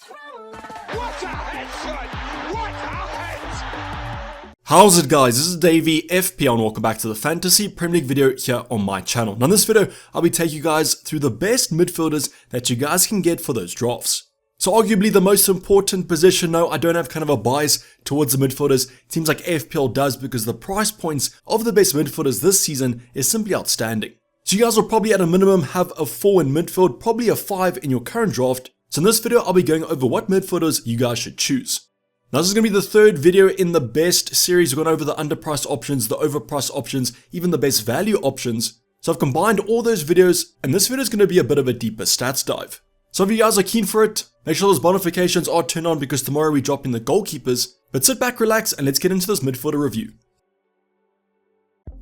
What a headshot! What a head! How's it, guys? This is Dayvy, FPL, and welcome back to the Fantasy Premier League video here on my channel. Now in this video, I'll be taking you guys through the best midfielders that you guys can get for those drafts. So arguably the most important position. No, I don't have kind of a bias towards the midfielders. It seems like FPL does, because the price points of the best midfielders this season is simply outstanding. So you guys will probably at a minimum have a 4 in midfield, probably a 5 in your current draft. So in this video, I'll be going over what midfielders you guys should choose. Now this is going to be the third video in the best series. We've gone over the underpriced options, the overpriced options, even the best value options. So I've combined all those videos, and this video is going to be a bit of a deeper stats dive. So if you guys are keen for it, make sure those notifications are turned on, because tomorrow we drop in the goalkeepers. But sit back, relax, and let's get into this midfielder review.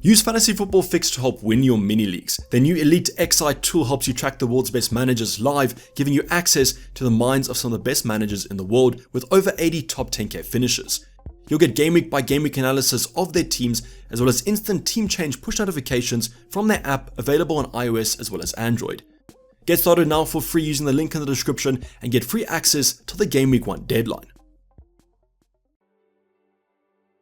Use Fantasy Football Fix to help win your mini leagues. Their new Elite XI tool helps you track the world's best managers live, giving you access to the minds of some of the best managers in the world with over 80 top 10k finishers. You'll get game week by game week analysis of their teams, as well as instant team change push notifications from their app, available on iOS as well as Android. Get started now for free using the link in the description and get free access to the game week 1 deadline.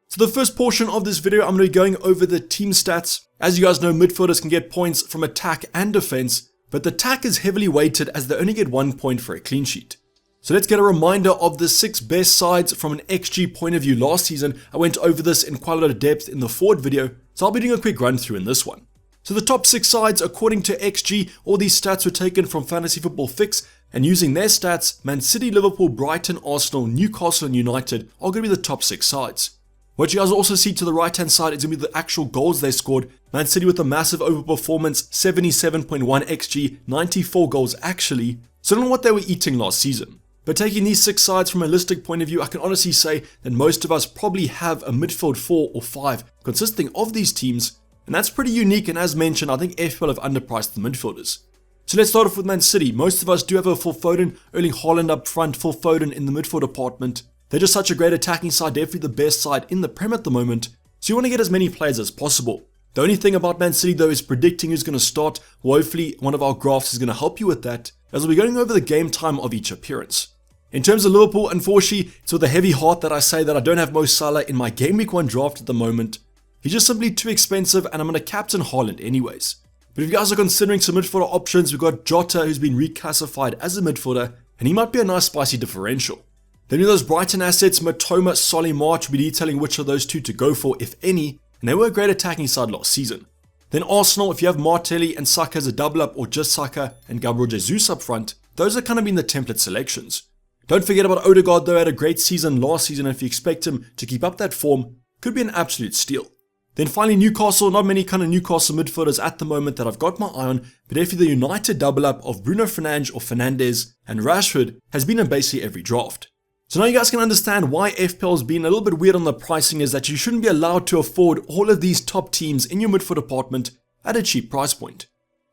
So the first portion of this video, I'm going to be going over the team stats. As you guys know, midfielders can get points from attack and defense, but the attack is heavily weighted as they only get 1 point for a clean sheet. So let's get a reminder of the 6 best sides from an XG point of view last season. I went over this in quite a lot of depth in the forward video, so I'll be doing a quick run through in this one. So the top 6 sides according to XG, all these stats were taken from Fantasy Football Fix, and using their stats, Man City, Liverpool, Brighton, Arsenal, Newcastle and United are going to be the top 6 sides. What you guys will also see to the right hand side is going to be the actual goals they scored. Man City with a massive overperformance, 77.1 XG, 94 goals actually. So I don't know what they were eating last season. But taking these 6 sides from a holistic point of view, I can honestly say that most of us probably have a midfield 4 or 5 consisting of these teams. And that's pretty unique, and as mentioned, I think FPL have underpriced the midfielders. So let's start off with Man City. Most of us do have a full Foden, Erling Haaland up front, full Foden in the midfield department. They're just such a great attacking side, definitely the best side in the Prem at the moment, so you want to get as many players as possible. The only thing about Man City though is predicting who's going to start. Well, hopefully one of our graphs is going to help you with that, as we'll be going over the game time of each appearance. In terms of Liverpool, unfortunately, it's with a heavy heart that I say that I don't have Mo Salah in my Game Week 1 draft at the moment. He's just simply too expensive, and I'm going to captain Haaland anyways. But if you guys are considering some midfielder options, we've got Jota, who's been reclassified as a midfielder, and he might be a nice spicy differential. Then with those Brighton assets, Matoma, Solly, March, we'll be detailing which of those 2 to go for, if any, and they were a great attacking side last season. Then Arsenal, if you have Martelli and Saka as a double up, or just Saka and Gabriel Jesus up front, those are kind of been the template selections. Don't forget about Odegaard though, had a great season last season, and if you expect him to keep up that form, could be an absolute steal. Then finally Newcastle, not many kind of Newcastle midfielders at the moment that I've got my eye on, but definitely the United double up of Bruno Fernandes or Fernandes and Rashford has been in basically every draft. So now you guys can understand why FPL has been a little bit weird on the pricing, is that you shouldn't be allowed to afford all of these top teams in your midfield department at a cheap price point.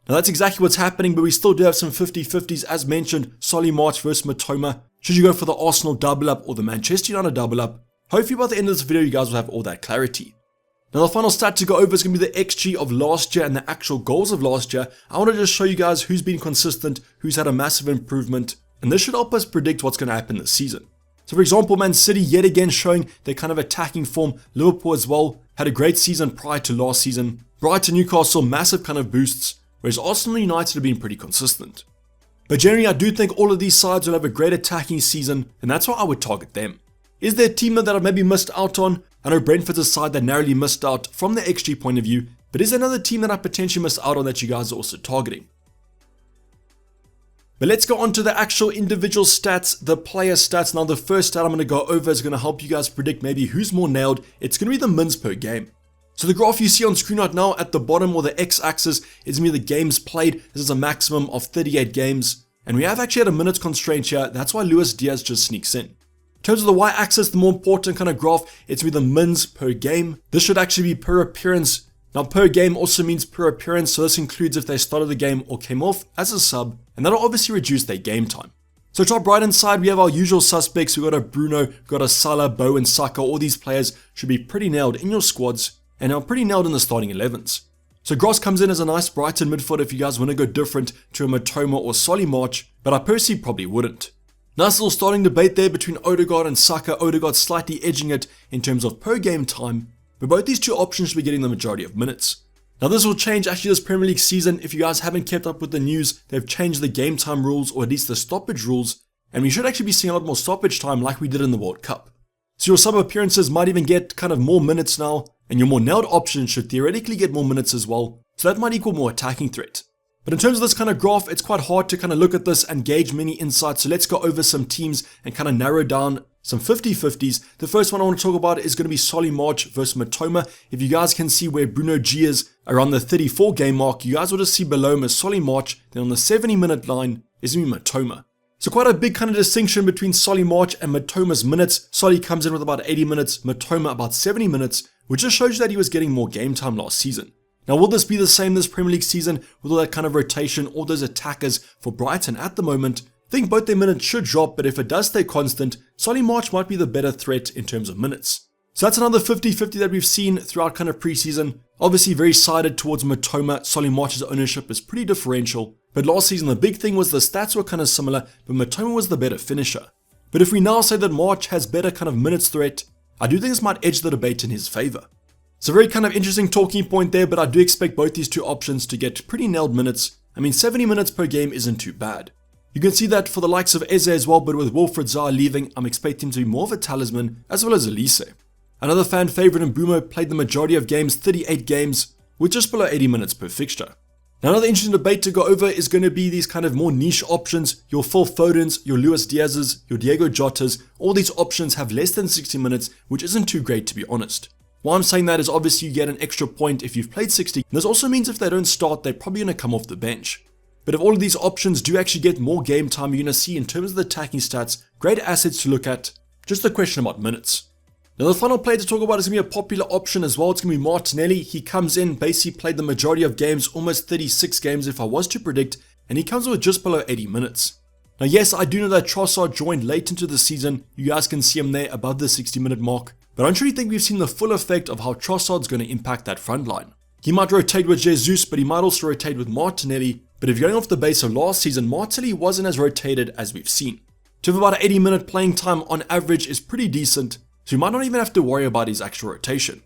Now that's exactly what's happening, but we still do have some 50-50s as mentioned, Solly March versus Matoma. Should you go for the Arsenal double up or the Manchester United double up? Hopefully by the end of this video you guys will have all that clarity. Now the final stat to go over is going to be the XG of last year and the actual goals of last year. I want to just show you guys who's been consistent, who's had a massive improvement, and this should help us predict what's going to happen this season. So for example, Man City yet again showing their kind of attacking form. Liverpool as well had a great season prior to last season. Brighton, Newcastle, massive kind of boosts, whereas Arsenal and United have been pretty consistent. But generally I do think all of these sides will have a great attacking season, and that's why I would target them. Is there a team that I've maybe missed out on? I know Brentford's a side that narrowly missed out from the XG point of view, but is there another team that I potentially missed out on that you guys are also targeting? But let's go on to the actual individual stats, the player stats. Now the first stat I'm going to go over is going to help you guys predict maybe who's more nailed. It's going to be the mins per game. So the graph you see on screen right now at the bottom, or the x-axis, is going to be the games played. This is a maximum of 38 games. And we have actually had a minutes constraint here. That's why Luis Diaz just sneaks in. In terms of the y-axis, the more important kind of graph, it's going to be the mins per game. This should actually be per appearance. Now per game also means per appearance, so this includes if they started the game or came off as a sub, and that'll obviously reduce their game time. So top right hand side, we have our usual suspects. We've got a Bruno, we've got a Salah, Bowen, Saka. All these players should be pretty nailed in your squads, and are pretty nailed in the starting 11s. So Gross comes in as a nice Brighton midfielder if you guys want to go different to a Matoma or Solly March, but I personally probably wouldn't. Nice little starting debate there between Odegaard and Saka. Odegaard slightly edging it in terms of per game time, but both these two options should be getting the majority of minutes. Now this will change actually this Premier League season. If you guys haven't kept up with the news, they've changed the game time rules, or at least the stoppage rules, and we should actually be seeing a lot more stoppage time like we did in the World Cup. So your sub appearances might even get kind of more minutes now, and your more nailed options should theoretically get more minutes as well, so that might equal more attacking threat. But in terms of this kind of graph, it's quite hard to kind of look at this and gauge many insights, so let's go over some teams and kind of narrow down some 50-50s. The first one I want to talk about is going to be Solly March versus Matoma. If you guys can see where Bruno G is around the 34 game mark, you guys will just see below him is Solly March, then on the 70-minute line is going to be Matoma. So quite a big kind of distinction between Solly March and Matoma's minutes. Solly comes in with about 80 minutes, Matoma about 70 minutes, which just shows you that he was getting more game time last season. Now will this be the same this Premier League season with all that kind of rotation, all those attackers for Brighton at the moment? I think both their minutes should drop, but if it does stay constant, Solly March might be the better threat in terms of minutes. So that's another 50-50 that we've seen throughout kind of preseason. Obviously very sided towards Matoma. Solly March's ownership is pretty differential, but last season the big thing was the stats were kind of similar, but Matoma was the better finisher. But if we now say that March has better kind of minutes threat, I do think this might edge the debate in his favour. It's a very kind of interesting talking point there, but I do expect both these two options to get pretty nailed minutes. I mean 70 minutes per game isn't too bad. You can see that for the likes of Eze as well, but with Wilfried Zaha leaving, I'm expecting him to be more of a talisman, as well as Elise. Another fan favourite in Bumo played the majority of games, 38 games, with just below 80 minutes per fixture. Now another interesting debate to go over is going to be these kind of more niche options. Your Phil Fodens, your Luis Diaz's, your Diego Jotas, all these options have less than 60 minutes, which isn't too great to be honest. Why I'm saying that is obviously you get an extra point if you've played 60. This also means if they don't start, they're probably going to come off the bench. But if all of these options do actually get more game time, you're going to see in terms of the attacking stats, great assets to look at, just a question about minutes. Now the final player to talk about is going to be a popular option as well. It's going to be Martinelli. He comes in, basically played the majority of games, almost 36 games if I was to predict, and he comes with just below 80 minutes. Now yes, I do know that Trossard joined late into the season. You guys can see him there above the 60-minute mark. But I don't really think we've seen the full effect of how Trossard's going to impact that front line. He might rotate with Jesus, but he might also rotate with Martinelli. But if you're going off the base of last season, Martinelli wasn't as rotated as we've seen. To have about an 80-minute playing time on average is pretty decent, so you might not even have to worry about his actual rotation.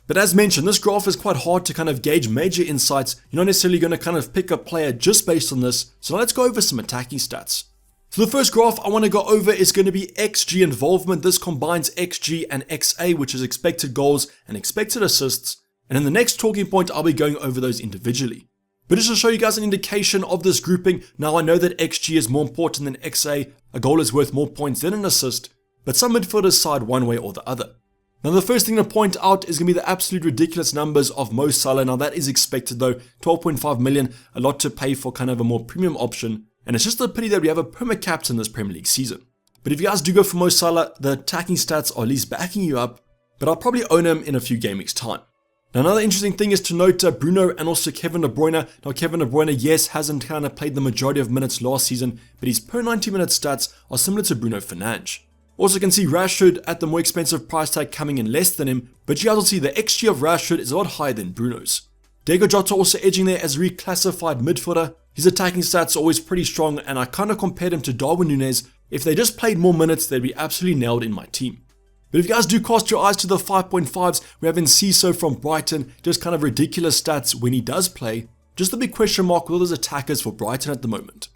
But as mentioned, this graph is quite hard to kind of gauge major insights. You're not necessarily going to kind of pick a player just based on this, so now let's go over some attacking stats. So the first graph I want to go over is going to be XG involvement. This combines XG and XA, which is expected goals and expected assists. And in the next talking point, I'll be going over those individually. But just to show you guys an indication of this grouping, now I know that XG is more important than XA. A goal is worth more points than an assist, but some midfielders side one way or the other. Now the first thing to point out is going to be the absolute ridiculous numbers of Mo Salah. Now that is expected though, 12.5 million, a lot to pay for kind of a more premium option. And it's just a pity that we have a perma-captain this Premier League season. But if you guys do go for Mo Salah, the attacking stats are at least backing you up, but I'll probably own him in a few game weeks time. Now another interesting thing is to note Bruno and also Kevin De Bruyne. Now Kevin De Bruyne, yes, hasn't kind of played the majority of minutes last season, but his per 90-minute stats are similar to Bruno Fernandes. Also can see Rashford at the more expensive price tag coming in less than him, but you guys will see the XG of Rashford is a lot higher than Bruno's. Diego Jota also edging there as a reclassified midfielder. His attacking stats are always pretty strong, and I kind of compared him to Darwin Núñez. If they just played more minutes, they'd be absolutely nailed in my team. But if you guys do cast your eyes to the 5.5s, we have Enciso from Brighton, just kind of ridiculous stats when he does play. Just a big question mark with all those attackers for Brighton at the moment.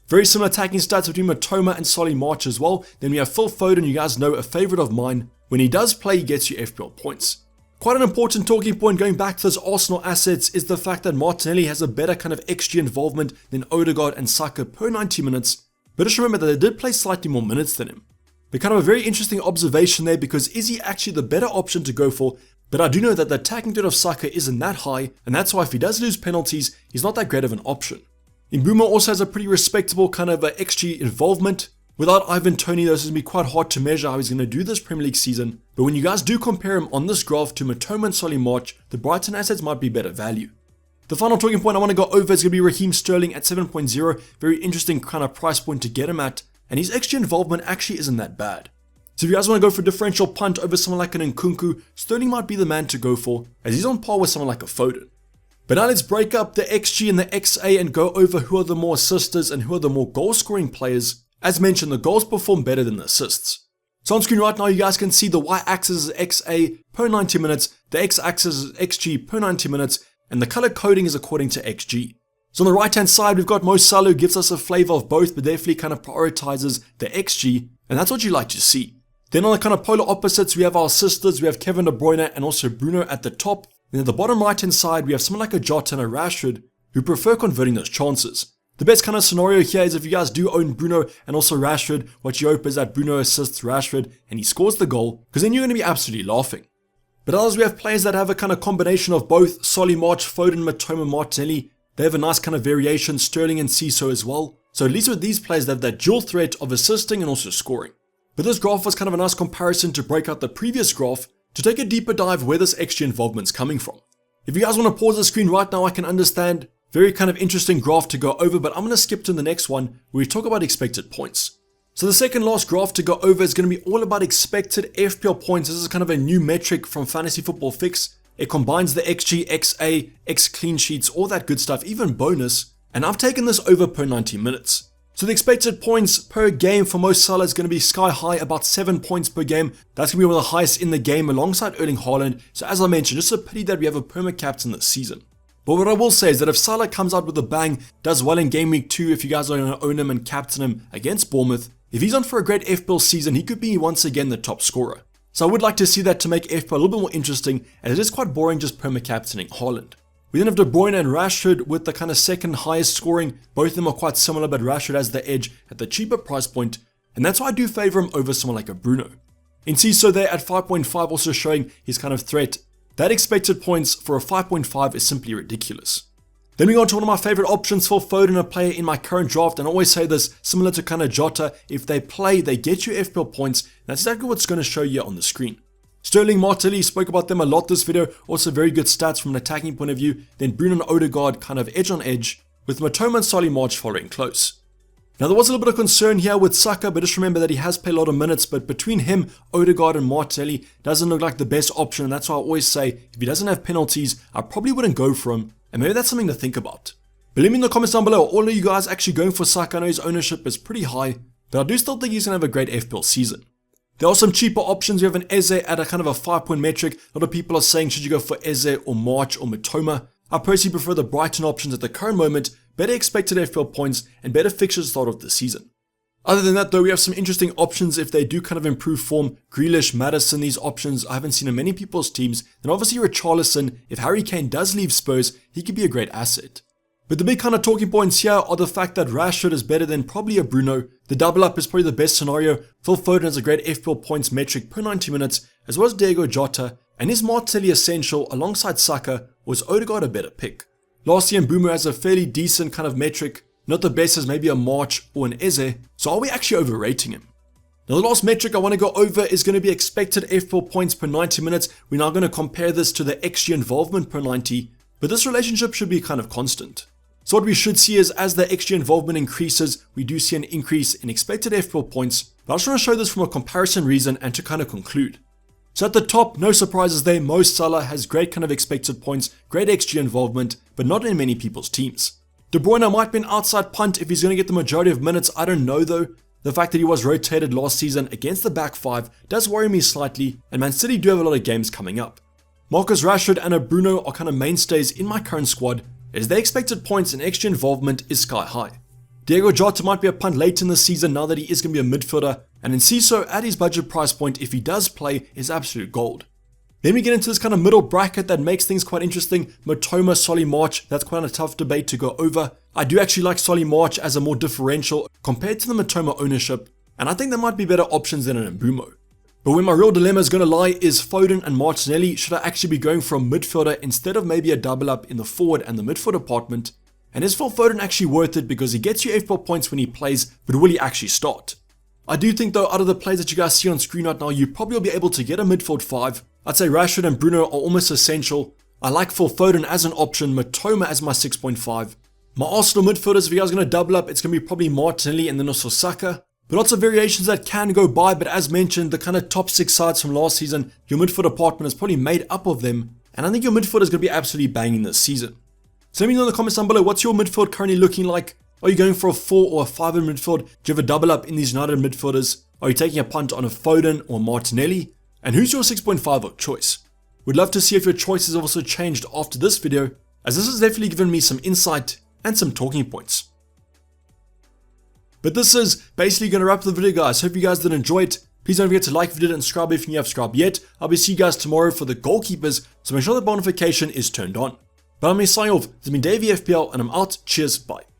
Very similar attacking stats between Matoma and Solly March as well. Then we have Phil Foden, you guys know, a favourite of mine. When he does play, he gets you FPL points. Quite an important talking point going back to those Arsenal assets is the fact that Martinelli has a better kind of XG involvement than Odegaard and Saka per 90 minutes. But just remember that they did play slightly more minutes than him. But kind of a very interesting observation there, because is he actually the better option to go for? But I do know that the attacking threat of Saka isn't that high, and that's why if he does lose penalties, he's not that great of an option. Mbeumo also has a pretty respectable kind of XG involvement. Without Ivan Toney, though, it's going to be quite hard to measure how he's going to do this Premier League season. But when you guys do compare him on this graph to Matoma and Solly March, the Brighton assets might be better value. The final talking point I want to go over is going to be Raheem Sterling at 7.0. Very interesting kind of price point to get him at. And his XG involvement actually isn't that bad. So if you guys want to go for a differential punt over someone like an Nkunku, Sterling might be the man to go for, as he's on par with someone like a Foden. But now let's break up the XG and the XA and go over who are the more assisters and who are the more goal scoring players. As mentioned, the goals perform better than the assists. So on screen right now, you guys can see the y-axis is XA per 90 minutes, the x-axis is XG per 90 minutes, and the color coding is according to XG. So on the right hand side, we've got Mo Salah, who gives us a flavor of both, but definitely kind of prioritizes the XG, and that's what you like to see. Then on the kind of polar opposites, we have our sisters, we have Kevin De Bruyne and also Bruno at the top. Then at the bottom right hand side, we have someone like a Jota and a Rashford, who prefer converting those chances. The best kind of scenario here is if you guys do own Bruno and also Rashford, what you hope is that Bruno assists Rashford and he scores the goal, because then you're going to be absolutely laughing. But others, we have players that have a kind of combination of both. Solly March, Foden, Matoma, Martinelli. They have a nice kind of variation, Sterling and Ciso as well. So at least with these players, they have that dual threat of assisting and also scoring. But this graph was kind of a nice comparison to break out the previous graph to take a deeper dive where this XG involvement's coming from. If you guys want to pause the screen right now, I can understand. Very kind of interesting graph to go over, but I'm going to skip to the next one where we talk about expected points. So the second last graph to go over is going to be all about expected FPL points. This is kind of a new metric from Fantasy Football Fix. It combines the XG, XA, X clean sheets, all that good stuff, even bonus. And I've taken this over per 90 minutes. So the expected points per game for Mo Salah is going to be sky high, about 7 points per game. That's going to be one of the highest in the game alongside Erling Haaland. So as I mentioned, just a pity that we have a perma-captain this season. But what I will say is that if Salah comes out with a bang, does well in game week 2, if you guys are going to own him and captain him against Bournemouth, if he's on for a great FPL season, he could be once again the top scorer. So I would like to see that to make FPL a little bit more interesting, as it is quite boring just perma-captaining Haaland. We then have De Bruyne and Rashford with the kind of second highest scoring. Both of them are quite similar, but Rashford has the edge at the cheaper price point, and that's why I do favor him over someone like a Bruno. In Ciso there at 5.5, also showing his kind of threat. That expected points for a 5.5 is simply ridiculous. Then we go on to one of my favorite options for Foden, a player in my current draft, and I always say this, similar to kind of Jota, if they play, they get you FPL points. That's exactly what's going to show you on the screen. Sterling, Martinelli, spoke about them a lot this video, also very good stats from an attacking point of view. Then Bruno and Odegaard kind of edge on edge, with Matoma and Solly March following close. Now there was a little bit of concern here with Saka, but just remember that he has played a lot of minutes, but between him, Odegaard and Martinelli doesn't look like the best option, and that's why I always say, if he doesn't have penalties, I probably wouldn't go for him, and maybe that's something to think about. But let me in the comments down below, all of you guys actually going for Saka. I know his ownership is pretty high, but I do still think he's going to have a great FPL season. There are some cheaper options. We have an Eze at a kind of a 5-point metric. A lot of people are saying, should you go for Eze or March or Matoma? I personally prefer the Brighton options at the current moment, better expected FPL points and better fixtures start of the season. Other than that though, we have some interesting options if they do kind of improve form. Grealish, Maddison, these options I haven't seen in many people's teams. And obviously Richarlison, if Harry Kane does leave Spurs, he could be a great asset. But the big kind of talking points here are the fact that Rashford is better than probably a Bruno. The double up is probably the best scenario. Phil Foden has a great FPL points metric per 90 minutes, as well as Diego Jota. And is Martinelli essential alongside Saka, or is Odegaard a better pick? Lastly, Mbeumo has a fairly decent kind of metric, not the best as maybe a March or an Eze, so are we actually overrating him? Now the last metric I want to go over is going to be expected FPL points per 90 minutes. We're now going to compare this to the XG involvement per 90, but this relationship should be kind of constant. So what we should see is as the XG involvement increases, we do see an increase in expected FPL points, but I just want to show this from a comparison reason and to kind of conclude. So at the top, no surprises there, Mo Salah has great kind of expected points, great XG involvement, but not in many people's teams. De Bruyne might be an outside punt if he's going to get the majority of minutes, I don't know though. The fact that he was rotated last season against the back 5 does worry me slightly, and Man City do have a lot of games coming up. Marcus Rashford and a Bruno are kind of mainstays in my current squad, as their expected points and XG involvement is sky high. Diego Jota might be a punt late in the season now that he is going to be a midfielder, and Ciso at his budget price point, if he does play, is absolute gold. Then we get into this kind of middle bracket that makes things quite interesting. Matoma, Solly March, that's quite a tough debate to go over. I do actually like Solly March as a more differential compared to the Matoma ownership, and I think there might be better options than an Mbeumo. But where my real dilemma is going to lie is Foden and Martinelli. Should I actually be going for a midfielder instead of maybe a double up in the forward and the midfield department? And is Phil Foden actually worth it because he gets you FPL points when he plays, but will he actually start? I do think though, out of the plays that you guys see on screen right now, you probably will be able to get a midfield 5. I'd say Rashford and Bruno are almost essential. I like Phil Foden as an option, Matoma as my 6.5. My Arsenal midfielders, if you guys are going to double up, it's going to be probably Martinelli and then also Saka. But lots of variations that can go by, but as mentioned, the kind of top 6 sides from last season, your midfield department is probably made up of them. And I think your midfield is going to be absolutely banging this season. So let me know in the comments down below, what's your midfield currently looking like? Are you going for a 4 or a 5 in midfield? Do you have a double up in these United midfielders? Are you taking a punt on a Foden or Martinelli? And who's your 6.5 of choice? We'd love to see if your choices have also changed after this video, as this has definitely given me some insight and some talking points. But this is basically going to wrap up the video, guys. Hope you guys did enjoy it. Please don't forget to like if you did and subscribe if you haven't subscribed yet. I'll be seeing you guys tomorrow for the goalkeepers, so make sure the bell notification is turned on. But I'm going to sign off. This has been Dayvy FPL, and I'm out. Cheers, bye.